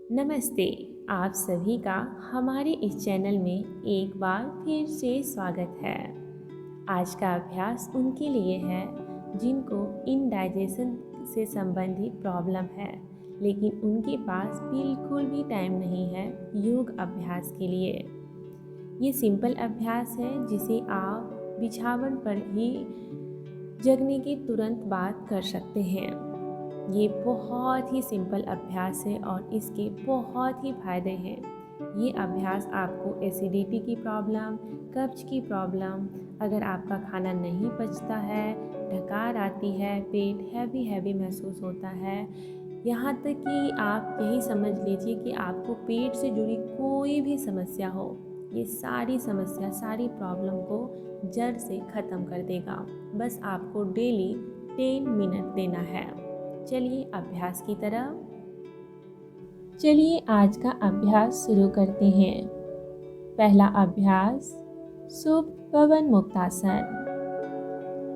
नमस्ते। आप सभी का हमारे इस चैनल में एक बार फिर से स्वागत है। आज का अभ्यास उनके लिए है जिनको इनडाइजेशन से संबंधित प्रॉब्लम है, लेकिन उनके पास बिल्कुल भी टाइम नहीं है योग अभ्यास के लिए। ये सिंपल अभ्यास है जिसे आप बिछावन पर ही जगने के तुरंत बाद कर सकते हैं। ये बहुत ही सिंपल अभ्यास है और इसके बहुत ही फायदे हैं। ये अभ्यास आपको एसिडिटी की प्रॉब्लम, कब्ज की प्रॉब्लम, अगर आपका खाना नहीं पचता है, डकार आती है, पेट हैवी हैवी महसूस होता है, यहाँ तक कि आप यही समझ लीजिए कि आपको पेट से जुड़ी कोई भी समस्या हो, ये सारी समस्या, सारी प्रॉब्लम को जड़ से ख़त्म कर देगा। बस आपको डेली 10 मिनट देना है। चलिए अभ्यास की तरफ। चलिए आज का अभ्यास शुरू करते हैं। पहला अभ्यास सुप्त मुक्तासन।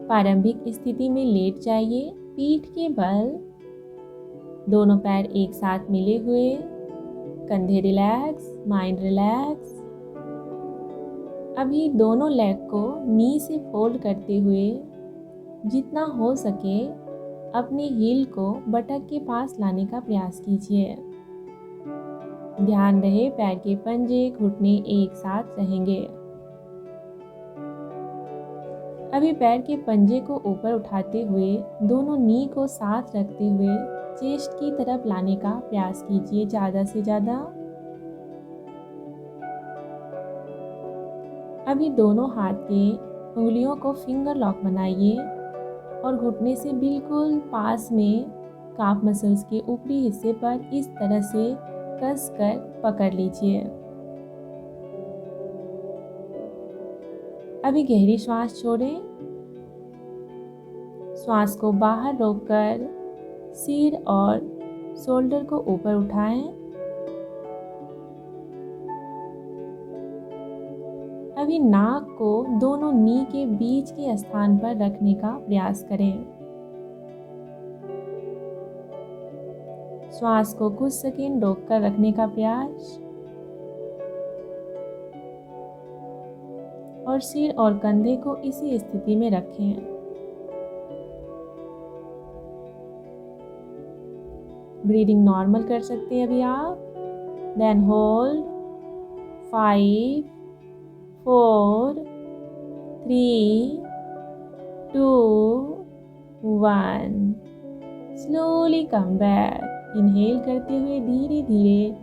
प्रारंभिक स्थिति में लेट जाइए, पीठ के बल, दोनों पैर एक साथ मिले हुए, कंधे रिलैक्स, माइंड रिलैक्स। अभी दोनों लेग को नी से फोल्ड करते हुए जितना हो सके अपने हील को बटक के पास लाने का प्रयास कीजिए। ध्यान रहे पैर के पंजे, घुटने एक साथ रहेंगे। अभी पैर के पंजे को ऊपर उठाते हुए दोनों नी को साथ रखते हुए चेस्ट की तरफ लाने का प्रयास कीजिए ज़्यादा से ज़्यादा। अभी दोनों हाथ के उंगलियों को फिंगर लॉक बनाइए और घुटने से बिल्कुल पास में काफ मसल्स के ऊपरी हिस्से पर इस तरह से कस कर पकड़ लीजिए। अभी गहरी श्वास छोड़ें। श्वास को बाहर रोककर सिर और शोल्डर को ऊपर उठाएं। अभी नाक को दोनों नी के बीच के स्थान पर रखने का प्रयास करें। श्वास को कुछ सेकंड रोककर रखने का प्रयास और सिर और कंधे को इसी स्थिति में रखें। ब्रीदिंग नॉर्मल कर सकते हैं अभी आप। Then hold 5 4 3 2 1। Slowly come back. Inhale करते हुए धीरे धीरे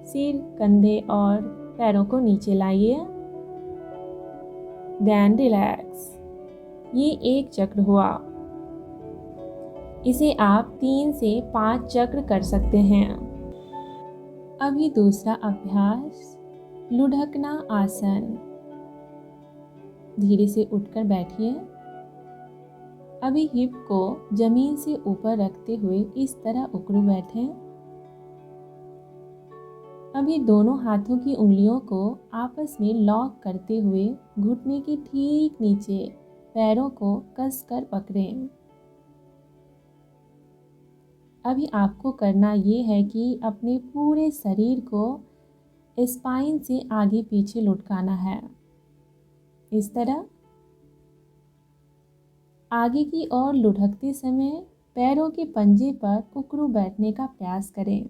सिर, कंधे और पैरों को नीचे लाइए। Then relax. ये एक चक्र हुआ। इसे आप 3 से 5 चक्र कर सकते हैं। अभी दूसरा अभ्यास लुढ़कना आसन। धीरे से उठकर बैठिए। अभी हिप को जमीन से ऊपर रखते हुए इस तरह उकड़ू बैठें। अभी दोनों हाथों की उंगलियों को आपस में लॉक करते हुए घुटने के ठीक नीचे पैरों को कसकर पकड़ें। अभी आपको करना ये है कि अपने पूरे शरीर को स्पाइन से आगे पीछे लुढ़काना है। इस तरह आगे की ओर लुढ़कते समय पैरों के पंजे पर उकड़ू बैठने का प्रयास करें।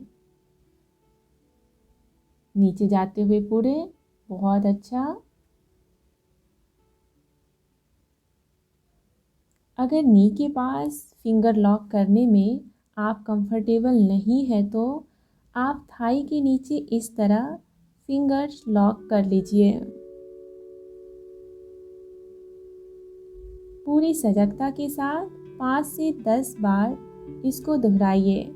नीचे जाते हुए पूरे, बहुत अच्छा। अगर नी के पास फिंगर लॉक करने में आप कंफर्टेबल नहीं है तो आप थाई के नीचे इस तरह फिंगर्स लॉक कर लीजिए। पूरी सजगता के साथ 5 से 10 बार इसको दोहराइए।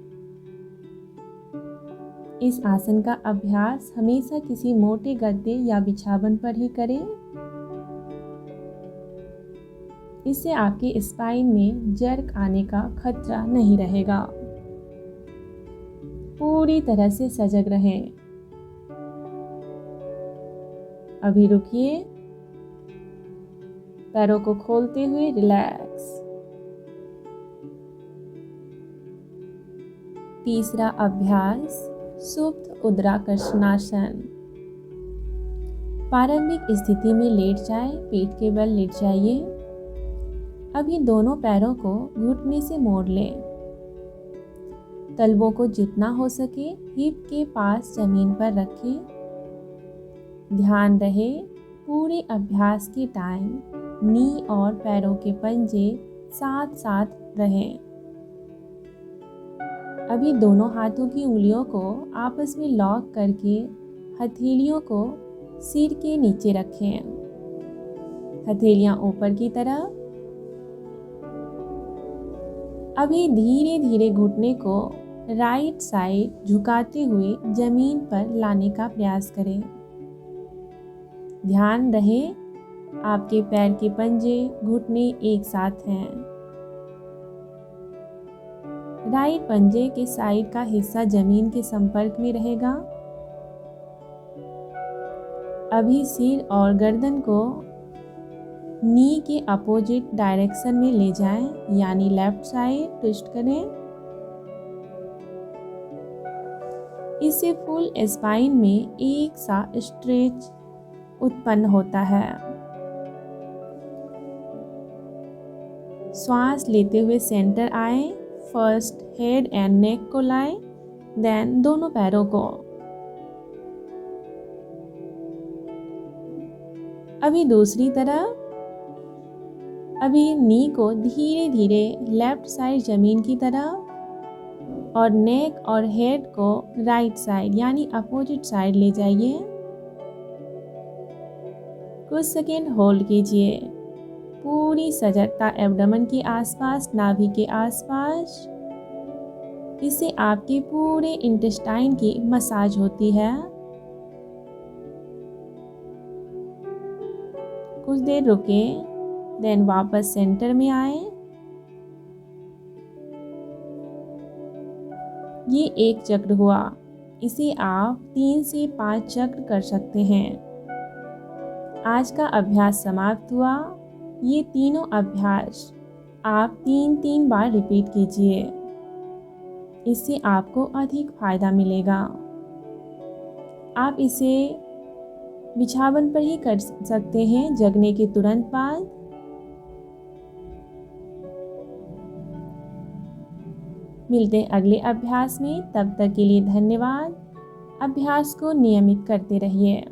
इस आसन का अभ्यास हमेशा किसी मोटे गद्दे या बिछावन पर ही करें। इससे आपके स्पाइन में जर्क आने का खतरा नहीं रहेगा। पूरी तरह से सजग रहें। अभी रुकिए। पैरों को खोलते हुए रिलैक्स। तीसरा अभ्यास सुप्त उद्राकर्षणासन। प्रारंभिक स्थिति में लेट जाए, पीठ के बल लेट जाइए। अभी दोनों पैरों को घुटने से मोड़ लें। तलवों को जितना हो सके हिप के पास जमीन पर रखें। ध्यान रहे पूरे अभ्यास के टाइम नी और पैरों के पंजे साथ साथ रहें। अभी दोनों हाथों की उंगलियों को आपस में लॉक करके हथेलियों को सिर के नीचे रखें। हथेलियां ऊपर की तरफ। अभी धीरे धीरे घुटने को राइट साइड झुकाते हुए जमीन पर लाने का प्रयास करें। ध्यान रहे आपके पैर के पंजे घुटने एक साथ हैं। राइट पंजे के साइड का हिस्सा जमीन के संपर्क में रहेगा। अभी सिर और गर्दन को नी के अपोजिट डायरेक्शन में ले जाएं, यानी लेफ्ट साइड ट्विस्ट करें। इससे फुल स्पाइन में एक सा स्ट्रेच उत्पन्न होता है। श्वास लेते हुए सेंटर आए। फर्स्ट हेड एंड नेक को लाएं, देन दोनों पैरों को। अभी दूसरी तरफ। अभी नी को धीरे धीरे लेफ्ट साइड जमीन की तरफ और नेक और हेड को राइट साइड यानी अपोजिट साइड ले जाइए। कुछ सेकेंड होल्ड कीजिए। पूरी सजगता एब्डोमेन के आसपास, नाभि के आसपास। इससे आपके पूरे इंटेस्टाइन की मसाज होती है। कुछ देर रुके, देन वापस सेंटर में आए। ये एक चक्र हुआ। इसे आप 3 से 5 चक्र कर सकते हैं। आज का अभ्यास समाप्त हुआ। ये तीनों अभ्यास आप 3-3 बार रिपीट कीजिए। इससे आपको अधिक फायदा मिलेगा। आप इसे बिछावन पर ही कर सकते हैं, जगने के तुरंत बाद। मिलते हैं अगले अभ्यास में। तब तक के लिए धन्यवाद। अभ्यास को नियमित करते रहिए।